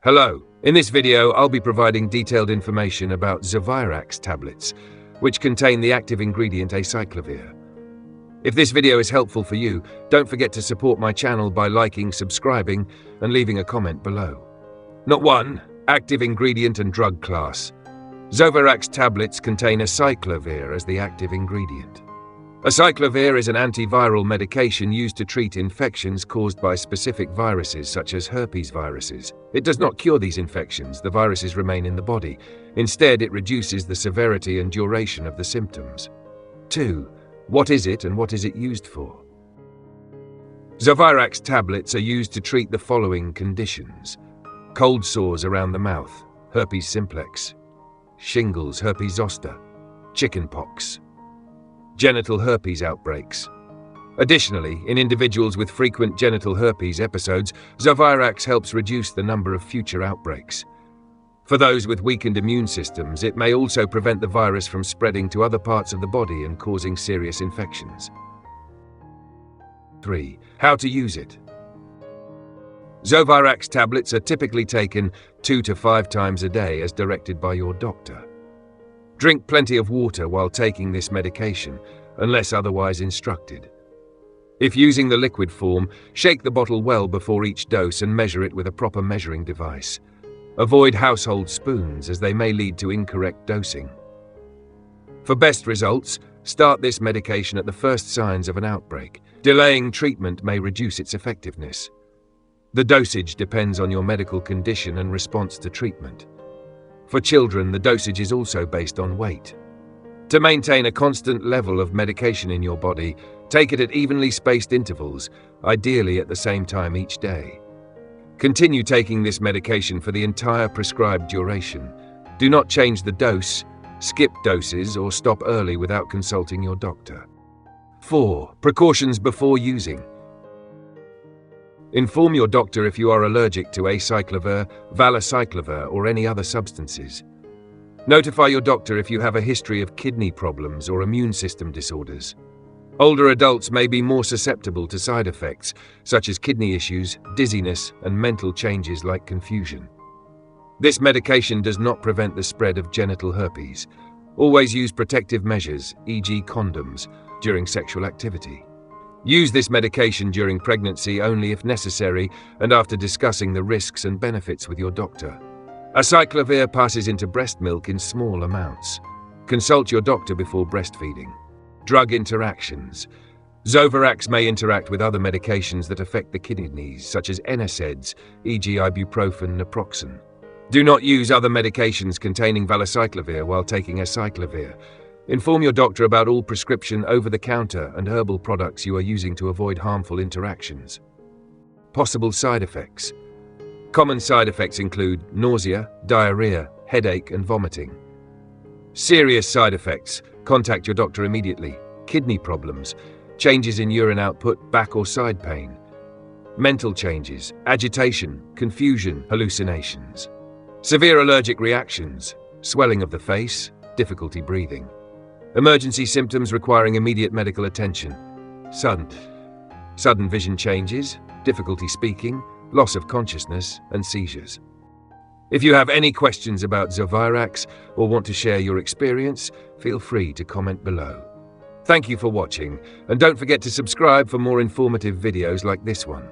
Hello, in this video I'll be providing detailed information about ZOVIRAX tablets, which contain the active ingredient acyclovir. If this video is helpful for you, don't forget to support my channel by liking, subscribing, and leaving a comment below. Not 1. Active ingredient and drug class. ZOVIRAX tablets contain acyclovir as the active ingredient. Acyclovir is an antiviral medication used to treat infections caused by specific viruses such as herpes viruses. It does not cure these infections, the viruses remain in the body. Instead, it reduces the severity and duration of the symptoms. 2. What is it and what is it used for? ZOVIRAX tablets are used to treat the following conditions: cold sores around the mouth, herpes simplex; shingles, herpes zoster; chickenpox; genital herpes outbreaks. Additionally, in individuals with frequent genital herpes episodes, ZOVIRAX helps reduce the number of future outbreaks. For those with weakened immune systems, it may also prevent the virus from spreading to other parts of the body and causing serious infections. 3. How to use it. ZOVIRAX tablets are typically taken 2 to 5 times a day as directed by your doctor. Drink plenty of water while taking this medication, unless otherwise instructed. If using the liquid form, shake the bottle well before each dose and measure it with a proper measuring device. Avoid household spoons as they may lead to incorrect dosing. For best results, start this medication at the first signs of an outbreak. Delaying treatment may reduce its effectiveness. The dosage depends on your medical condition and response to treatment. For children, the dosage is also based on weight. To maintain a constant level of medication in your body, take it at evenly spaced intervals, ideally at the same time each day. Continue taking this medication for the entire prescribed duration. Do not change the dose, skip doses, or stop early without consulting your doctor. 4. Precautions before using. Inform your doctor if you are allergic to acyclovir, valacyclovir, or any other substances. Notify your doctor if you have a history of kidney problems or immune system disorders. Older adults may be more susceptible to side effects, such as kidney issues, dizziness, and mental changes like confusion. This medication does not prevent the spread of genital herpes. Always use protective measures, e.g. condoms, during sexual activity. Use this medication during pregnancy only if necessary and after discussing the risks and benefits with your doctor. Acyclovir passes into breast milk in small amounts. Consult your doctor before breastfeeding. Drug interactions. ZOVIRAX may interact with other medications that affect the kidneys, such as NSAIDs, e.g. ibuprofen, naproxen. Do not use other medications containing valacyclovir while taking acyclovir. Inform your doctor about all prescription, over-the-counter, and herbal products you are using to avoid harmful interactions. Possible side effects. Common side effects include nausea, diarrhea, headache, and vomiting. Serious side effects. Contact your doctor immediately. Kidney problems, changes in urine output, back or side pain. Mental changes, agitation, confusion, hallucinations. Severe allergic reactions, swelling of the face, difficulty breathing. Emergency symptoms requiring immediate medical attention. Sudden vision changes, difficulty speaking, loss of consciousness, and seizures. If you have any questions about ZOVIRAX or want to share your experience, feel free to comment below. Thank you for watching, and don't forget to subscribe for more informative videos like this one.